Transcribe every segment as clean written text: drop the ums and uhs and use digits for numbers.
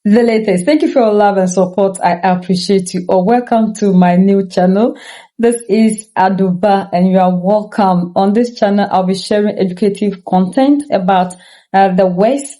the latest. Thank you for your love and support. I appreciate you. Or welcome to my new channel. This is Aduba, and you are welcome. On this channel, I'll be sharing educative content about the ways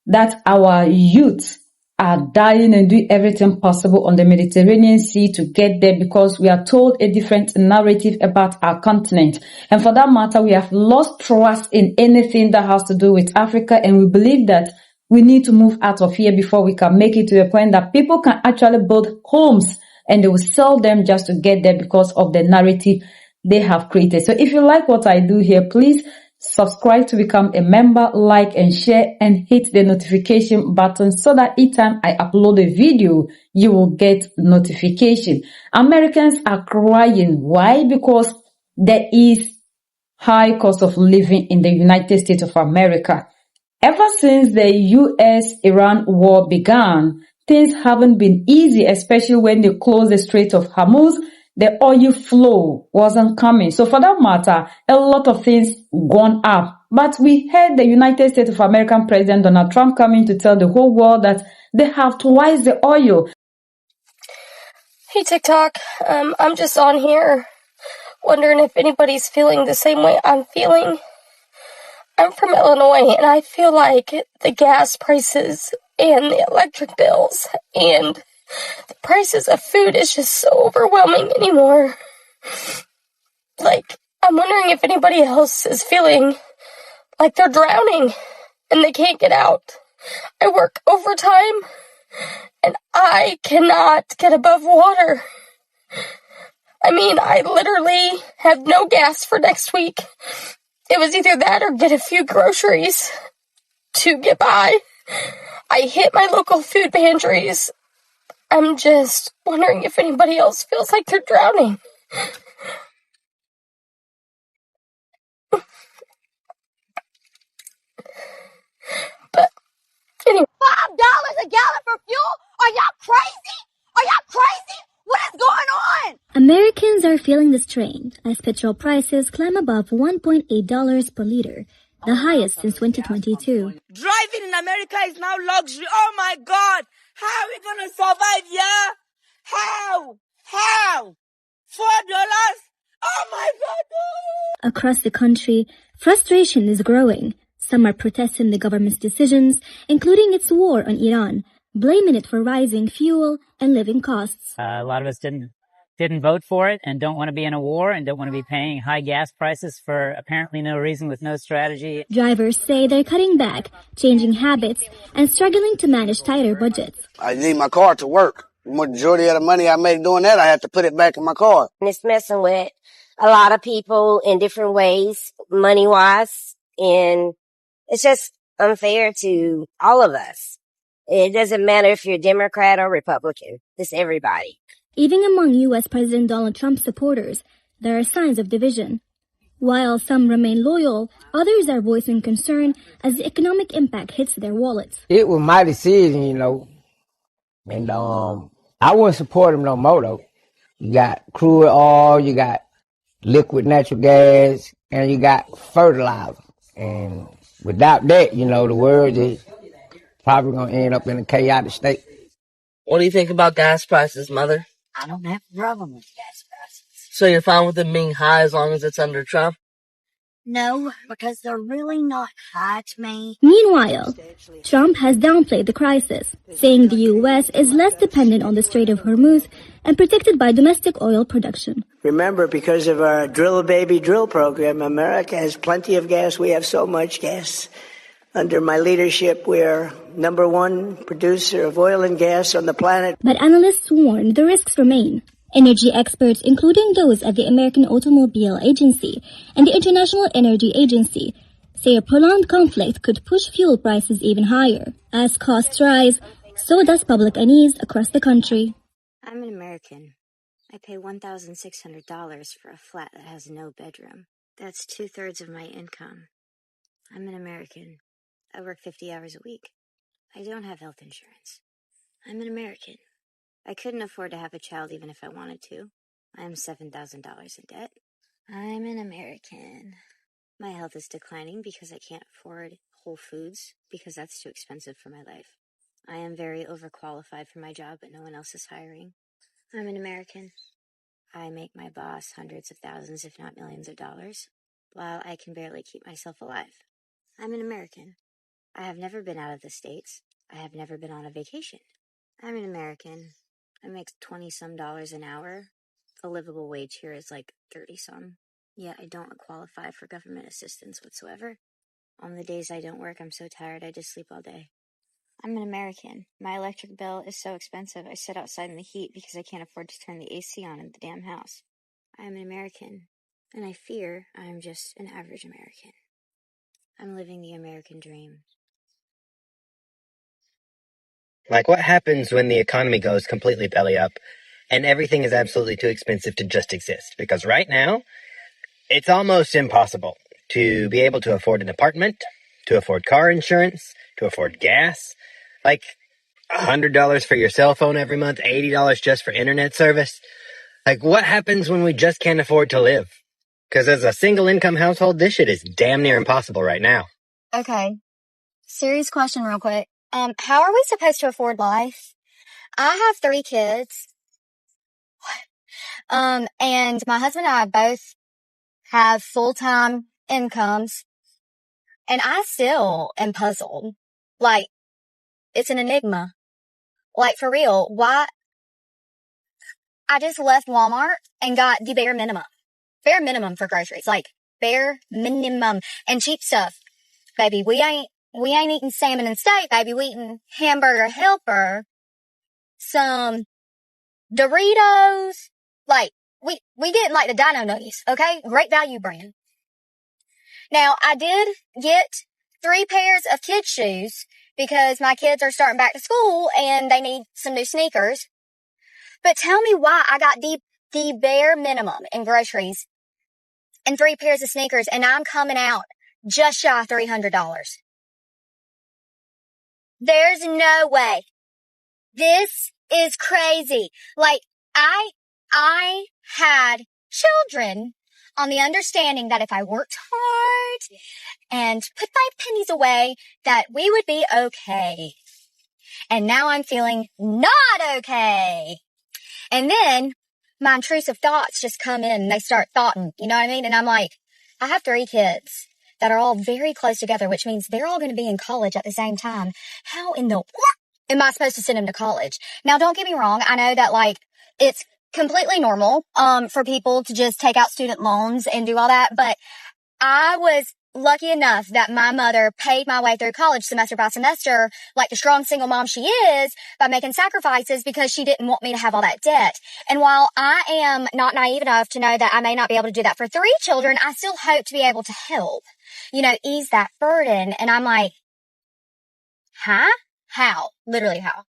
that our youth are dying and doing everything possible on the Mediterranean Sea to get there, because we are told a different narrative about our continent. And for that matter, we have lost trust in anything that has to do with Africa, and we believe that we need to move out of here before we can make it to a point that people can actually build homes and they will sell them just to get there because of the narrative they have created. So if you like what I do here, please subscribe to become a member, like and share, and hit the notification button so that each time I upload a video, you will get notification. Americans are crying. Why? Because there is high cost of living in the United States of America. Ever since the US-Iran war began, things haven't been easy, especially when they closed the Strait of Hormuz. The oil flow wasn't coming. So for that matter, a lot of things gone up. But we heard the United States of American President Donald Trump coming to tell the whole world that they have twice the oil. Hey TikTok, I'm just on here wondering if anybody's feeling the same way I'm feeling. I'm from Illinois, and I feel like the gas prices and the electric bills and the prices of food is just so overwhelming anymore. Like, I'm wondering if anybody else is feeling like they're drowning and they can't get out. I work overtime, and I cannot get above water. I mean, I literally have no gas for next week. It was either that or get a few groceries to get by. I hit my local food pantries. I'm just wondering if anybody else feels like they're drowning. But anyway. $5 a gallon for fuel? Are y'all crazy? Are y'all crazy? What is going on? Americans are feeling the strain as petrol prices climb above $1.8 per liter, the highest since 2022. Driving in America is now luxury. Oh my God! How are we gonna survive here? How? $4? Oh my God! Across the country, frustration is growing. Some are protesting the government's decisions, including its war on Iran, blaming it for rising fuel and living costs. A lot of us didn't vote for it and don't want to be in a war and don't want to be paying high gas prices for apparently no reason with no strategy. Drivers say they're cutting back, changing habits, and struggling to manage tighter budgets. I need my car to work. The majority of the money I make doing that, I have to put it back in my car. And it's messing with a lot of people in different ways, money-wise, and it's just unfair to all of us. It doesn't matter if you're Democrat or Republican. It's everybody. Even among U.S. President Donald Trump's supporters, there are signs of division. While some remain loyal, others are voicing concern as the economic impact hits their wallets. It was my decision, you know, and I wouldn't support him no more, though. You got crude oil, you got liquid natural gas, and you got fertilizer. And without that, you know, the world is probably going to end up in a chaotic state. What do you think about gas prices, Mother? I don't have a problem with gas prices. So you're fine with them being high as long as it's under Trump? No, because they're really not high to me. Meanwhile, Trump has downplayed the crisis, saying the U.S. is less dependent on the Strait of Hormuz and protected by domestic oil production. Remember, because of our Drill Baby Drill program, America has plenty of gas. We have so much gas. Under my leadership, we're #1 producer of oil and gas on the planet. But analysts warn the risks remain. Energy experts, including those at the American Automobile Agency and the International Energy Agency, say a prolonged conflict could push fuel prices even higher. As costs rise, so does public unease across the country. I'm an American. I pay $1,600 for a flat that has no bedroom. That's 2/3 of my income. I'm an American. I work 50 hours a week. I don't have health insurance. I'm an American. I couldn't afford to have a child even if I wanted to. I'm $7,000 in debt. I'm an American. My health is declining because I can't afford Whole Foods because that's too expensive for my life. I am very overqualified for my job, but no one else is hiring. I'm an American. I make my boss hundreds of thousands, if not millions of dollars, while I can barely keep myself alive. I'm an American. I have never been out of the States. I have never been on a vacation. I'm an American. I make $20-some an hour. The livable wage here is like 30-some. Yet I don't qualify for government assistance whatsoever. On the days I don't work, I'm so tired I just sleep all day. I'm an American. My electric bill is so expensive I sit outside in the heat because I can't afford to turn the AC on in the damn house. I'm an American, and I fear I'm just an average American. I'm living the American dream. Like, what happens when the economy goes completely belly up and everything is absolutely too expensive to just exist? Because right now, it's almost impossible to be able to afford an apartment, to afford car insurance, to afford gas. Like, $100 for your cell phone every month, $80 just for internet service. Like, what happens when we just can't afford to live? Because as a single income household, this shit is damn near impossible right now. Okay. Serious question real quick. How are we supposed to afford life? I have 3 kids. And my husband and I both have full-time incomes. And I still am puzzled. Like, it's an enigma. Like, for real, why? I just left Walmart and got the bare minimum. Bare minimum for groceries. Like, bare minimum. And cheap stuff. Baby, we ain't eating salmon and steak, baby. We eating hamburger helper. Some Doritos. Like, we getting like the Dino Nuggies, okay? Great value brand. Now, I did get 3 pairs of kids' shoes because my kids are starting back to school and they need some new sneakers. But tell me why I got the bare minimum in groceries and 3 pairs of sneakers and I'm coming out just shy of $300. There's no way. This is crazy. Like, I had children on the understanding that if I worked hard and put my pennies away, that we would be okay. And now I'm feeling not okay. And then my intrusive thoughts just come in and they start thoughting, you know what I mean? And I'm like, I have 3 kids that are all very close together, which means they're all going to be in college at the same time. How in the world am I supposed to send them to college? Now, don't get me wrong. I know that, like, it's completely normal, for people to just take out student loans and do all that. But I was lucky enough that my mother paid my way through college semester by semester, like the strong single mom she is, by making sacrifices because she didn't want me to have all that debt. And while I am not naive enough to know that I may not be able to do that for 3 children, I still hope to be able to help, ease that burden. And I'm like, huh? How? Literally how?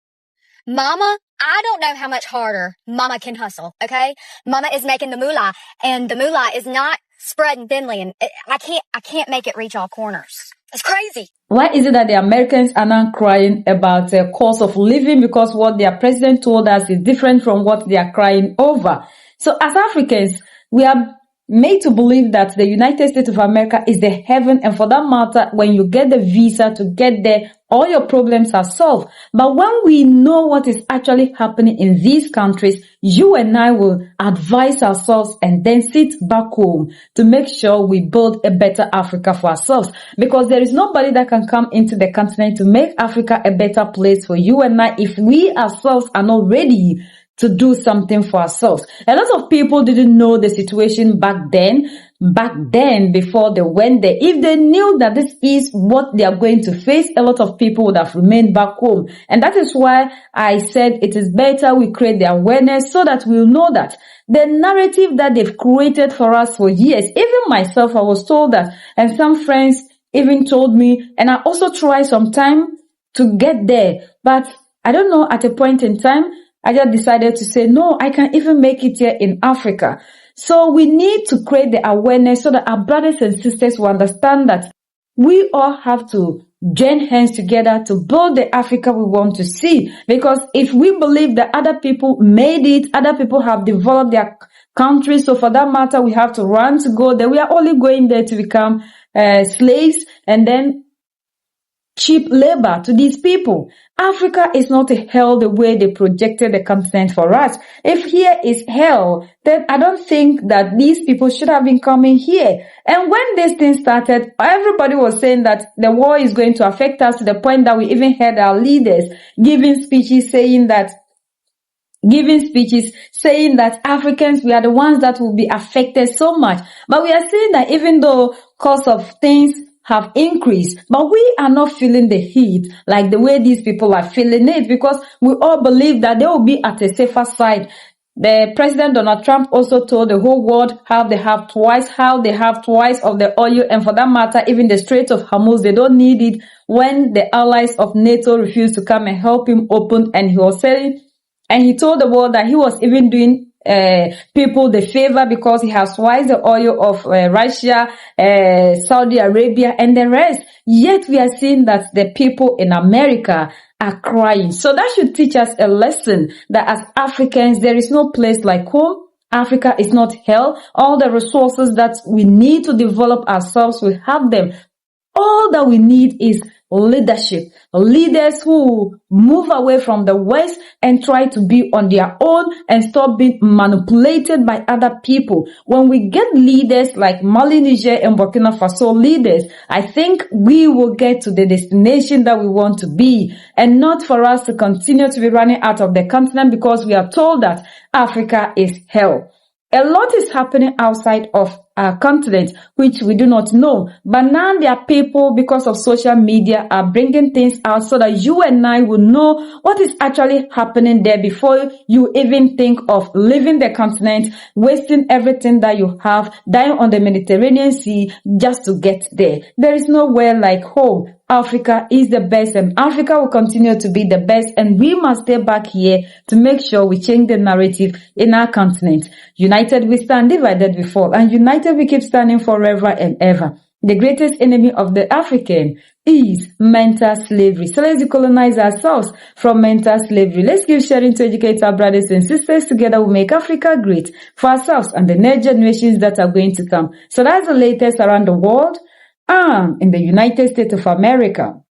Mama, I don't know how much harder mama can hustle, okay? Mama is making the moolah, and the moolah is not spreading thinly, and I can't make it reach all corners. It's crazy. Why is it that the Americans are now crying about the cost of living? Because what their president told us is different from what they are crying over. So as Africans, we are made to believe that the United States of America is the heaven, and for that matter, when you get the visa to get there, all your problems are solved. But when we know what is actually happening in these countries, you and I will advise ourselves and then sit back home to make sure we build a better Africa for ourselves. Because there is nobody that can come into the continent to make Africa a better place for you and I if we ourselves are not ready to do something for ourselves. A lot of people didn't know the situation back then before they went there. If they knew that this is what they are going to face, a lot of people would have remained back home. And that is why I said it is better we create the awareness so that we'll know that the narrative that they've created for us for years, even myself, I was told that, and some friends even told me, and I also tried some time to get there. But I don't know, at a point in time, I just decided to say, no, I can even make it here in Africa. So we need to create the awareness so that our brothers and sisters will understand that we all have to join hands together to build the Africa we want to see. Because if we believe that other people made it, other people have developed their countries, so for that matter, we have to run to go there. We are only going there to become slaves and then cheap labor to these people. Africa is not a hell the way they projected the continent for us. If here is hell, then I don't think that these people should have been coming here. And when this thing started, everybody was saying that the war is going to affect us to the point that we even heard our leaders giving speeches saying that Africans, we are the ones that will be affected so much. But we are seeing that even though cost of things have increased, but we are not feeling the heat like the way these people are feeling it, because we all believe that they will be at a safer side. The President Donald Trump also told the whole world how they have twice of the oil, and for that matter, even the Strait of Hormuz, they don't need it when the allies of NATO refused to come and help him open. And he was saying, and he told the world that he was even doing people the favor because he has twice the oil of Russia, Saudi Arabia, and the rest. Yet we are seeing that the people in America are crying. So that should teach us a lesson that as Africans, there is no place like home. Africa is not hell. All the resources that we need to develop ourselves, we have them. All that we need is leadership. Leaders who move away from the West and try to be on their own and stop being manipulated by other people. When we get leaders like Mali, Niger, and Burkina Faso leaders, I think we will get to the destination that we want to be, and not for us to continue to be running out of the continent because we are told that Africa is hell. A lot is happening outside of our continent, which we do not know. But now there are people, because of social media, are bringing things out so that you and I will know what is actually happening there before you even think of leaving the continent, wasting everything that you have, dying on the Mediterranean Sea just to get there. There is nowhere like home. Africa is the best, and Africa will continue to be the best, and we must stay back here to make sure we change the narrative in our continent. United we stand, divided we fall, and united we keep standing forever and ever. The greatest enemy of the African is mental slavery. So let's decolonize ourselves from mental slavery. Let's keep sharing to educate our brothers and sisters. Together we'll make Africa great for ourselves and the next generations that are going to come. So that's the latest around the world. In the United States of America,